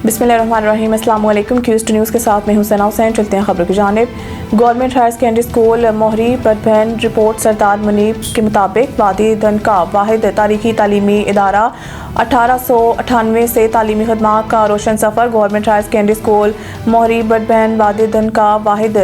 बिस्मिल्लाहिर्रहमानिर्रहीम। अस्सलाम वालेकुम। क्यूज न्यूज़ के साथ मैं हूं सना हुसैन। चलते हैं खबरों की जानिब। गवर्नमेंट हायर सेकेंडरी स्कूल मोहरी बदबैन रिपोर्ट सरदार मुनीब के मुताबिक वादी दन का वाहिद तारीखी तालीमी इदारा 1898 से तालीमी खदमात का रोशन सफ़र। गवर्नमेंट हायर सेकेंडरी स्कूल मोहरी बदबैन वादी दन का वाहिद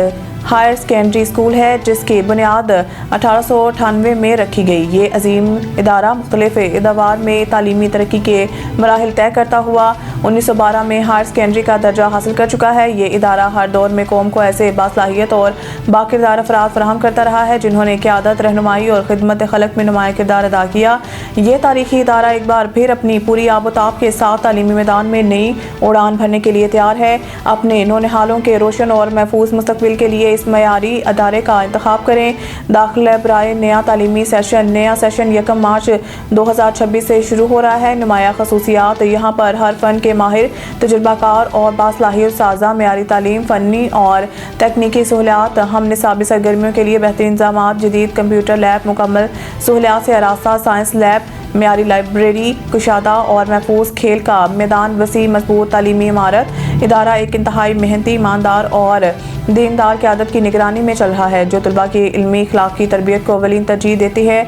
हायर सेकेंडरी स्कूल है जिसकी बुनियाद 1898 में रखी गई। ये अजीम इदारा मुख्तलिफ इदावार में तालीमी तरक्की के मराहिल तय करता हुआ 1912 में हायर सेकेंडरी का दर्जा हासिल कर चुका है। ये इदारा हर दौर में कौम को ऐसे बासलाहियत और बाकिरदार अफराद फराहम करता रहा है जिन्होंने क़यादत, रहनुमाई और खिदमत खलक में नुमाया किरदार अदा किया। ये तारीखी इदारा एक बार फिर अपनी पूरी आबोताब के साथ तालीमी मैदान में नई उड़ान भरने के लिए तैयार है। अपने नौनिहालों के रोशन और महफूज मुस्तकबिल के लिए इस मयारी अदारे का इंतखाब करें। दाखिला बराए नया तालीमी सेशन 1 मार्च 2026 से शुरू हो रहा है। नुमाया खसूसियात यहाँ पर हर फन के माहिर, तजुर्बाकार और बासलाहियत साजा, मयारी तालीम, फ़नी और तकनीकी सहूलियात, हम निसाबी सरगर्मियों के लिए बेहतरीन इंतज़ामात, जदीद कंप्यूटर लैब, मुकम्मल सहूलियात से आरास्ता साइंस लैब, मयारी लाइब्रेरी, कुशादा और महफूज खेल का मैदान, वसी मजबूत तालीमी इमारत। इदारा एक इंतहाई मेहनती, ईमानदार और दीनदार क़यादत की निगरानी में चल रहा है जो तलबा की इल्मी अखलाकी तरबियत को अवलीन तरजीह देती है।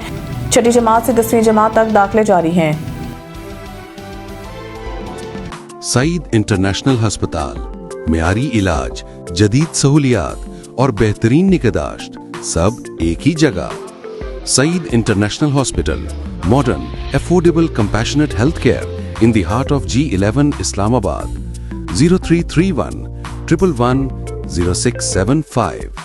छठी जमात से 10वीं जमात तक दाखिले जारी हैं। सईद इंटरनेशनल हस्पताल, मेयारी इलाज, जदीद सहूलियात और बेहतरीन निगहदाश्त सब एक ही जगह। Saeed international hospital, modern, affordable, compassionate health care in the heart of G11 Islamabad. 0331 111 0675